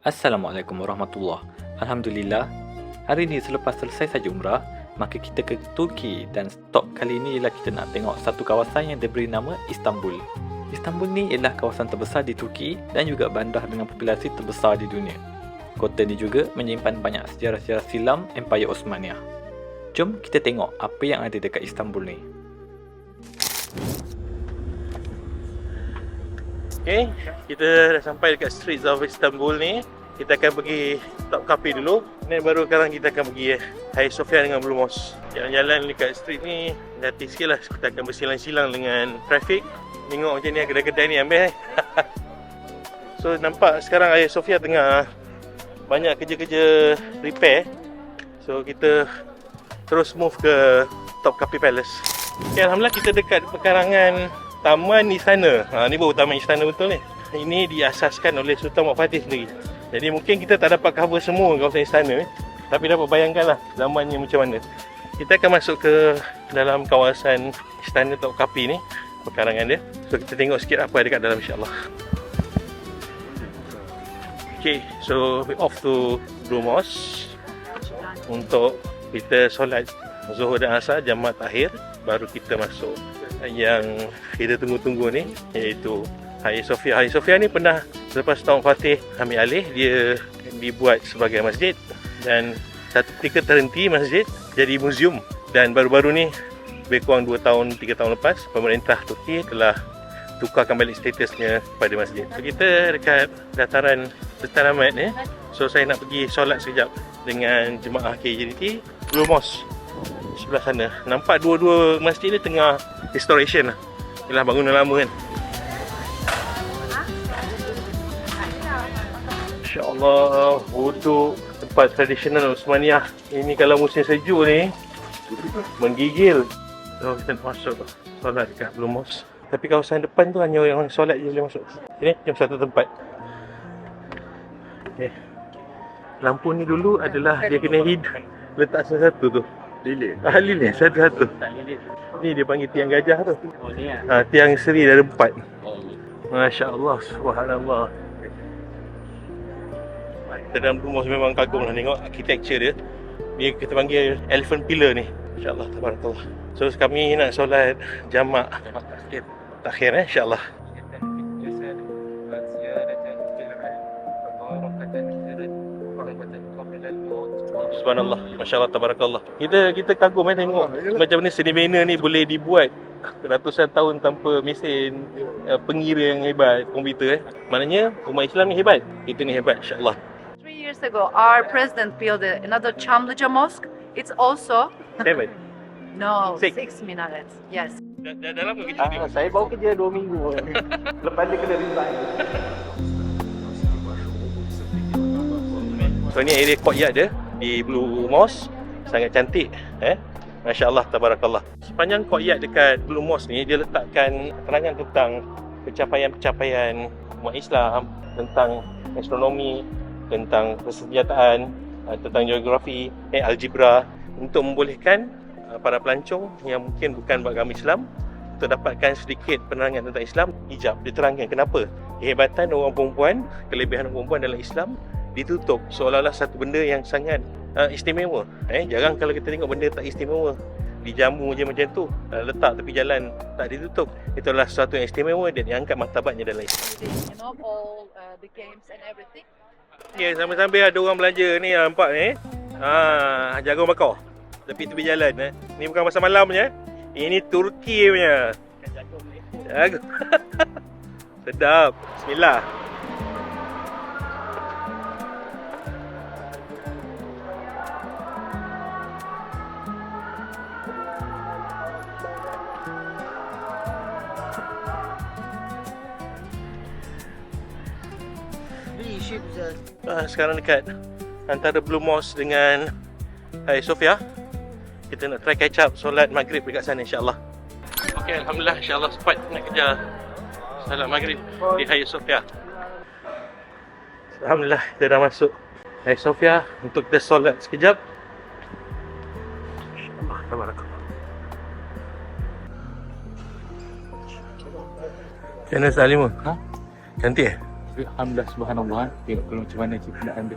Assalamualaikum warahmatullahi. Alhamdulillah, hari ini selepas selesai saja umrah, maka kita ke Turki dan stop kali ini ialah kita nak tengok satu kawasan yang diberi nama Istanbul. Istanbul ni ialah kawasan terbesar di Turki dan juga bandar dengan populasi terbesar di dunia. Kota ni juga menyimpan banyak sejarah-sejarah silam Empayar Osmaniyah. Jom kita tengok apa yang ada dekat Istanbul ni. Okay, kita dah sampai dekat Streets of Istanbul ni. Kita akan pergi Topkapi dulu. Ni baru sekarang kita akan pergi Hagia Sophia dengan Blue Mosque. Jalan-jalan dekat street ni hati sikit lah. Kita akan bersilang-silang dengan trafik. Tengok macam ni kedai-kedai ni ambil. So nampak sekarang Hagia Sophia tengah banyak kerja-kerja repair. So kita terus move ke Topkapi Palace. Okay, Alhamdulillah kita dekat pekarangan Taman Istana. Ni baru Taman Istana betul ni. Ini diasaskan oleh Sultan Muhammad Fatih sendiri. Jadi mungkin kita tak dapat cover semua kawasan istana, tapi dapat bayangkanlah zamannya macam mana. Kita akan masuk ke dalam kawasan Istana Topkapi ni, pekarangan dia. So kita tengok sikit apa ada kat dalam, insya-Allah. Okay, so we off to Blue Mosque untuk kita solat Zuhur dan Asar jamaah takhir. Baru kita masuk yang kita tunggu-tunggu ni, iaitu Hagia Sophia. Hagia Sophia ni pernah selepas Sultan Fatih ambil alih, dia dibuat sebagai masjid dan satu ketika terhenti masjid jadi muzium. Dan baru-baru ni, lebih kurang 2 tahun, 3 tahun lepas, pemerintah Turki telah tukarkan balik statusnya pada masjid. So, kita dekat dataran Sultanahmet ni. So saya nak pergi solat sekejap dengan jemaah KJDT Blue Mosque sebelah sana. Nampak dua-dua masjid ni tengah restoration lah. Ialah bangunan lama kan. InsyaAllah, wuduk tempat tradisional Osmaniyah. Ini kalau musim sejuk ni menggigil. So kita nak masuk solat dekat Blue Mosque. Tapi kawasan depan tu hanya orang solat je boleh masuk. Ini jom satu tempat. Okay. Lampu ni dulu adalah dia kena letak satu-satu tu. Lilin. Lilin satu-satu. Ni dia panggil tiang gajah tu. Oh ni ah. Tiang seri dari 4. Masya-Allah, subhanallah. Kita dalam Blue Mosque memang kagum lah tengok architecture dia. Ni kita panggil elephant pillar ni. Insya-Allah, tabarakallah. So kami nak solat jamak takhir insya-Allah. Subhanallah, masya-Allah, tabarakallah. Kita kagum tengok macam mana seni bina ni boleh dibuat ratusan tahun tanpa mesin pengira yang hebat, komputer. Maknanya umat Islam ni hebat. Kita ni hebat, insya-Allah. 3 years ago, our president built another Çamlıca Mosque. It's also 7. no 6 minarets. Yes. Dalam ke kerja? Saya baru kerja 2 minggu. Lepas dia kena resign. So ni area courtyard dia di Blue Mosque. Sangat cantik, Masya-Allah, tabarakallah. Sepanjang courtyard dekat Blue Mosque ni dia letakkan keterangan tentang pencapaian-pencapaian umat Islam, tentang astronomi, tentang persenjataan, tentang geografi, algebra, untuk membolehkan para pelancong yang mungkin bukan beragama Islam untuk dapatkan sedikit penerangan tentang Islam. Hijab diterangkan kenapa kehebatan orang perempuan, kelebihan orang perempuan dalam Islam ditutup seolah-olah satu benda yang sangat istimewa. Jarang kalau kita tengok benda tak istimewa dijamu je macam tu, letak tepi jalan tak ditutup. Itulah sesuatu yang istimewa dan diangkat martabatnya dalam Islam. You know all the games and everything. Okay, sambil-sambil ada orang belanja ni, nampak ni. Jagung bakar tepi-tepi jalan. Ni bukan masa malam punya. Ini Turki punya. Jagung. Sedap. Bismillah. Sekarang dekat antara Blue Mosque dengan Hagia Sophia. Kita nak try catch up solat maghrib dekat sana, insya-Allah. Okey, alhamdulillah, insya-Allah sempat nak kejar solat maghrib di Hagia Sophia. Alhamdulillah, kita dah masuk Hagia Sophia untuk kita solat sekejap. Insya-Allah, tabarakallah. Kena Salimah. Cantik Tapi alhamdulillah subhanallah. Tengok dulu macam mana keadaan dia.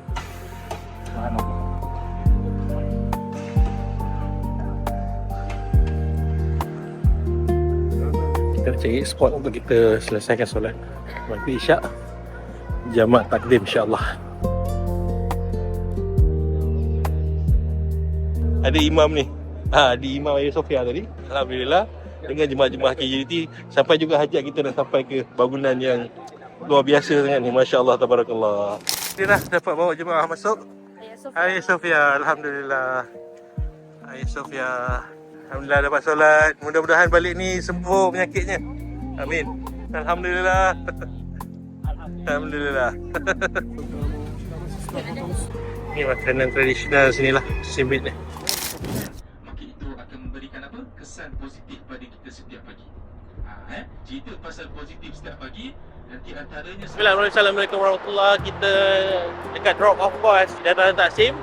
Subhanallah. Kita nak cari spot untuk kita selesaikan solat maghrib isyak. Jamak takdim insya-Allah. Ada imam ni. Di Imam Ayah Sofia tadi. Alhamdulillah dengan jemaah-jemaah KJT sampai juga hajat kita nak sampai ke bangunan yang luar biasa sangat ni. Masya-Allah tabarakallah. Kita dah dapat bawa jemaah masuk. Ayah Sofia, alhamdulillah. Ayah Sofia. Alhamdulillah dapat solat. Mudah-mudahan balik ni sembuh penyakitnya. Amin. Alhamdulillah. Alhamdulillah. Ni makanan tradisional sinilah, simbit ni. Maka itu akan memberikan apa? Kesan positif pada kita setiap pagi. Cerita pasal positif setiap pagi, nanti antaranya Assalamualaikum warahmatullahi. Kita dekat drop off bus Dataran Taksim.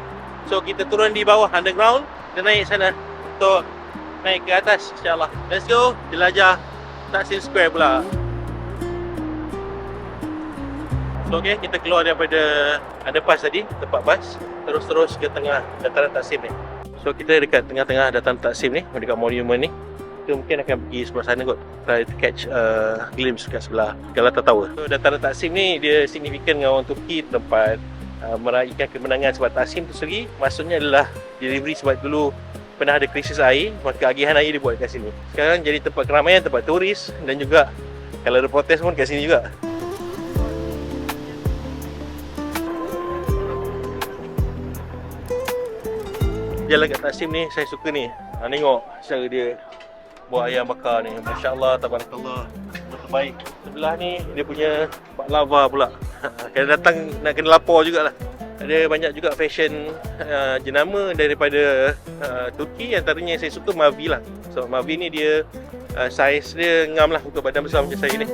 So kita turun di bawah underground dan naik sana untuk naik ke atas insya-Allah. Let's go jelajah Taksim Square pula. So okay, kita keluar daripada underpass tadi, tempat bas, terus ke tengah Dataran Taksim ni. So kita dekat tengah-tengah Dataran Taksim ni, dekat monument ni. Kita mungkin akan pergi sebelah sana kot, try to catch glimpse kat sebelah Galata Tower. So Dataran Taksim ni dia signifikan dengan orang Turki, tempat meraihkan kemenangan sebab Taksim tu sendiri maksudnya adalah delivery sebab dulu pernah ada krisis air, maka agihan air dibuat kat sini. Sekarang jadi tempat keramaian, tempat turis dan juga kalau ada protes pun kat sini juga. Jalan kat Taksim ni saya suka ni. Tengok cara dia buat ayam bakar ni. Masya-Allah tabarakallah. Terbaik. Sebelah ni dia punya baklava pula. Kalau datang nak kena lapar jugalah. Ada banyak juga fashion jenama daripada Turki, antaranya yang saya suka Mavi lah. So Mavi ni dia saiz dia ngam lah untuk badan besar macam saya ni.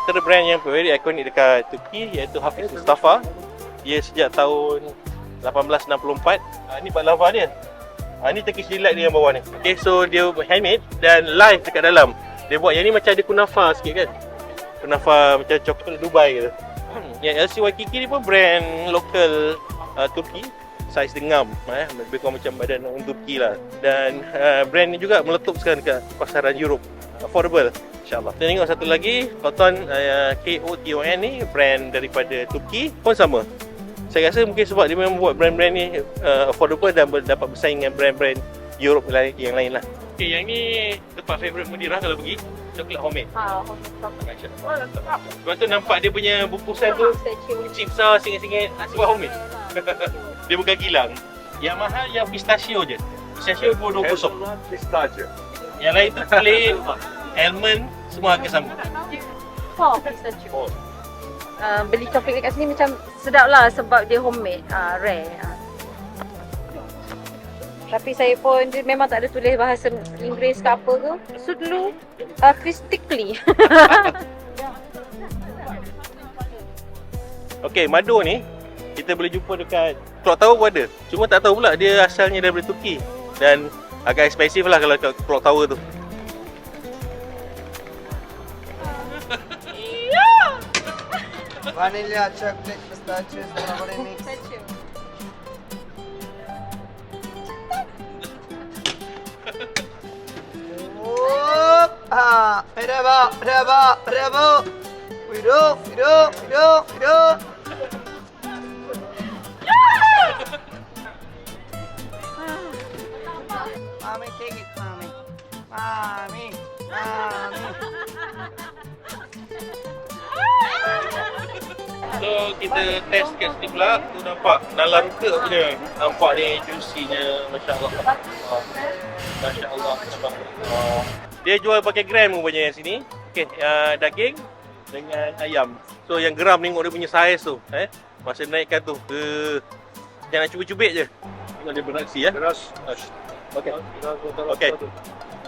Ada brand yang very ikonik dekat Turki iaitu Hafiz Mustafa. Dia sejak tahun 1864. Ni baklava dia. Ni Turkish delight dia yang bawah ni. Okay, so dia handmade dan live dekat dalam. Dia buat yang ni macam ada kunafa sikit kan. Kunafa macam coklat Dubai gitu. Yang LCYKK ni pun brand lokal Turki. Saiz dia ngam, lebih kurang macam badan orang Turki lah. Dan brand ni juga meletup sekarang dekat pasaran Europe. Affordable insyaAllah. Dan tengok satu lagi, Koton KOTON ni brand daripada Turki pun sama. Saya rasa mungkin sebab dia memang buat brand-brand ni affordable dan dapat bersaing dengan brand-brand Europe yang lain lah. Okay, yang ni tempat favourite Mudirah kalau pergi, coklat homemade. Sebab tu nampak dia punya bungkusan tu kecil besar, singit-singit, sebab homemade. Dia bukan kilang. Yang mahal yang pistachio je. Pistachio $2.20. Pistachio. Yang lain tu plain, almond, semua harga sama. Pistachio. Beli coklat dekat sini macam sedap lah sebab dia homemade, rare. Tapi saya pun dia memang tak ada tulis bahasa Inggeris ke apa ke. So dulu artistically. Okey, madu ni kita boleh jumpa dekat Clock Tower pun ada. Cuma tak tahu pula dia asalnya daripada Turki dan agak expensive lah kalau kat Clock Tower tu. Vanilla, chocolate, pistachio, strawberry mix. Bravo. Wido. Mommy, take it, mommy. So kita test kat sini pula. Tu nampak nalar ruka punya. Nampak ni juicy-nya. Masya-Allah. Masya-Allah. Dia jual pakai gram rupanya yang sini. Okey, daging dengan ayam. So yang geram tengok dia punya saiz tu, masa naikkan tu jangan cubit-cubit je. Tengok dia beraksi ya. Beras. Okey. Okey.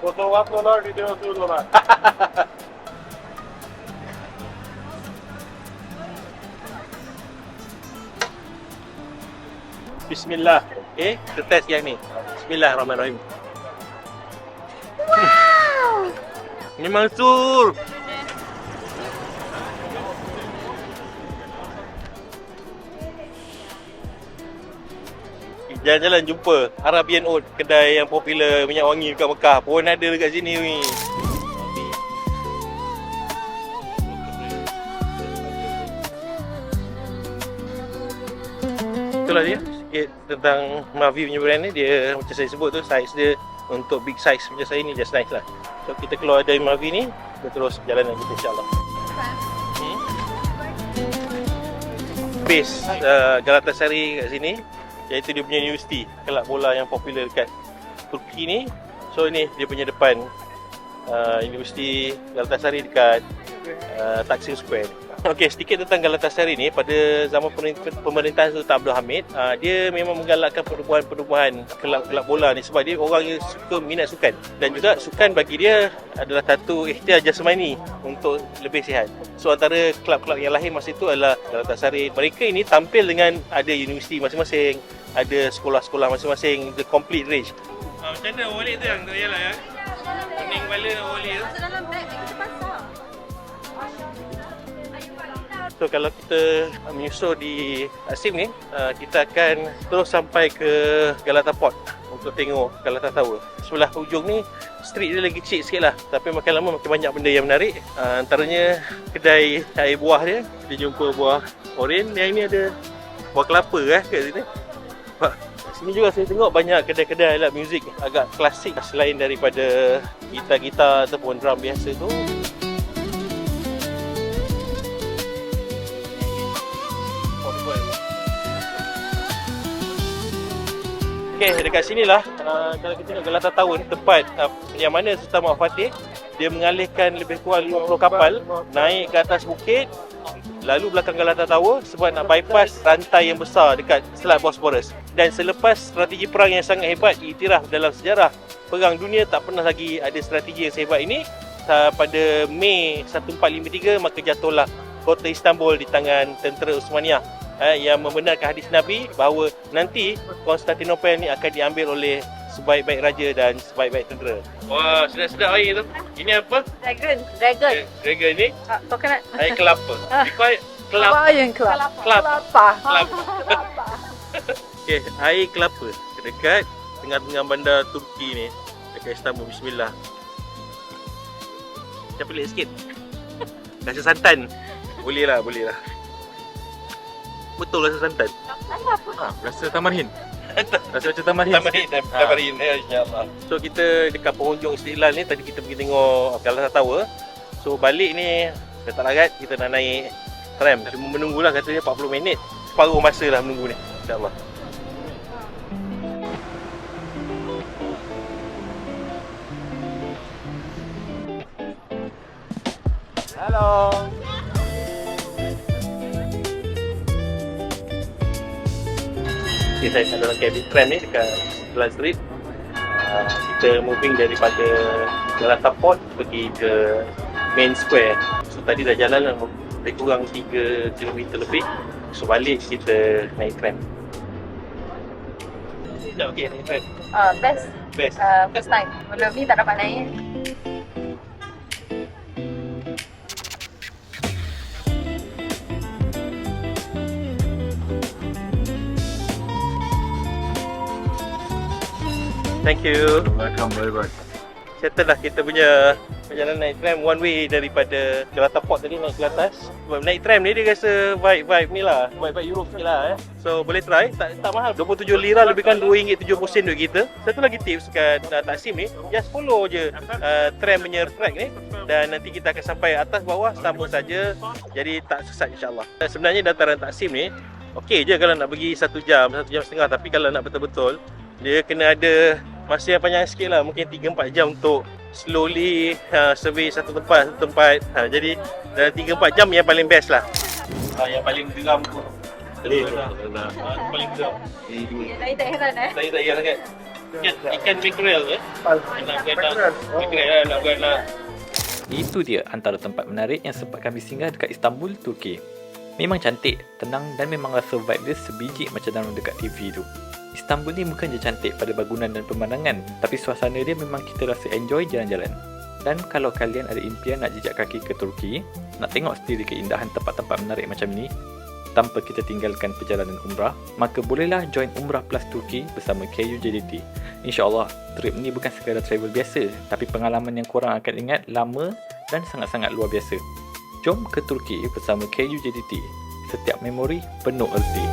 Foto $1, video $2. Bismillah. Okey, kita test yang ni. Bismillahirrahmanirrahim. Wow. Ini Mansur. jalan-jalan jumpa Arabian Oat, kedai yang popular minyak wangi dekat Mekah pun ada dekat sini ni. Itulah dia sikit tentang Mavi punya brand ni. Dia macam saya sebut tu, saiz dia untuk big size macam saya ni just nice lah. So kita keluar dari Mavi ni, kita terus perjalanan kita insyaAllah. Base Galatasaray kat sini, iaitu dia punya universiti, kelab bola yang popular dekat Turki ni. So ini dia punya depan Universiti Galatasaray dekat Taksim Square. Okey, sedikit tentang Galatasaray ni. Pada zaman pemerintahan Sultan Abdul Hamid, dia memang menggalakkan perubahan-perubahan kelab-kelab bola ni sebab dia orang yang suka minat sukan, dan juga sukan bagi dia adalah satu ikhtiar jasmani untuk lebih sihat. So antara kelab-kelab yang lahir masa itu adalah Galatasaray. Mereka ini tampil dengan ada universiti masing-masing, ada sekolah-sekolah masing-masing, the complete range. Macam mana wallet tu yang tak payahlah ya? Kuning kepala wallet tu. Dalam beg kita pasang. So kalau kita menyusur di Taksim ni, kita akan terus sampai ke Galata Port untuk tengok Galata Tower. Sebelah hujung ni street dia lagi kecil sikit lah, tapi makin lama makin banyak benda yang menarik. Antaranya kedai air buah dia. Kita jumpa buah oren. Yang ni ada buah kelapa kat sini. Sini juga saya tengok banyak kedai-kedai alat muzik agak klasik selain daripada gitar-gitar ataupun drum biasa tu. Okey, dekat sinilah kalau kita tengok Galata Tower ni tempat yang mana Sultan Muhammad Fatih dia mengalihkan lebih kurang 50 kapal naik ke atas bukit, lalu belakang Galata Tower sebab nak bypass rantai yang besar dekat Selat Bosporus. Dan selepas strategi perang yang sangat hebat, iktiraf dalam sejarah perang dunia, tak pernah lagi ada strategi yang sehebat ini. Pada Mei 1453 maka jatuhlah kota Istanbul di tangan tentera Uthmaniyah, yang membenarkan hadis Nabi bahawa nanti Konstantinopel ni akan diambil oleh sebaik-baik raja dan sebaik-baik tentera. Wah, sedap-sedap air tu. Ini apa? Dragon. Dragon ni Coconut. air kelapa. Kelapa. Apa yang kelapa? Kelapa. Okey, air kelapa dekat tengah-tengah bandar Turki ni, dekat Istanbul. Bismillah. Macam pelik sikit. Rasa santan. Boleh lah. Betul rasa santan. Rasa Taman Hind. Rasa macam Taman Hind. Taman Hind, insyaAllah. So kita dekat penghujung Istiqlal ni, tadi kita pergi tengok Galata Tower. So balik ni, dah tak larat, kita nak naik tram. Cuma menunggulah, katanya 40 minit. Separuh masa lah menunggu ni, insyaAllah. Hello. Okay, saya dalam kabin tram ni dekat Selat Street. Kita moving daripada Galata Port pergi ke Main Square. So tadi dah jalan lebih kurang 3 km lebih. So balik kita naik tram. Sekejap, okey naik tram. Best. First time. Belum ni tak dapat naik. Thank you. Welcome, bye-bye. Settle lah kita punya perjalanan naik tram one way daripada Galata Port tadi naik ke atas. Sebab naik tram ni dia rasa vibe ni lah, vibe Europe ni lah. So boleh try, tak mahal, 27 lira lebihkan RM2.70 duit kita. Satu lagi tips kat Taksim ni, just follow je tram punya track ni, dan nanti kita akan sampai atas bawah sama saja, jadi tak sesat insyaAllah. Sebenarnya dataran Taksim ni okey je kalau nak pergi 1 jam setengah, tapi kalau nak betul-betul dia kena ada masa yang panjang sikit lah, mungkin 3-4 jam untuk slowly survey satu tempat. Jadi dalam 3-4 jam yang paling best lah. Yang paling geram tu paling geram. Lain tak heran Saya tak heran kan. Ikan mackerel nak buat. Itu dia antara tempat menarik yang sempat kami singgah dekat Istanbul, Turki. Memang cantik, tenang dan memang rasa vibe dia sebiji macam dalam dekat TV tu. Istanbul ni bukan je cantik pada bangunan dan pemandangan, tapi suasana dia memang kita rasa enjoy jalan-jalan. Dan kalau kalian ada impian nak jejak kaki ke Turki, nak tengok sendiri keindahan tempat-tempat menarik macam ni, tanpa kita tinggalkan perjalanan umrah, maka bolehlah join Umrah Plus Turki bersama KUJDT. InsyaAllah, trip ni bukan sekadar travel biasa, tapi pengalaman yang korang akan ingat lama dan sangat-sangat luar biasa. Jom ke Turki bersama KUJDT. Setiap memori penuh erti.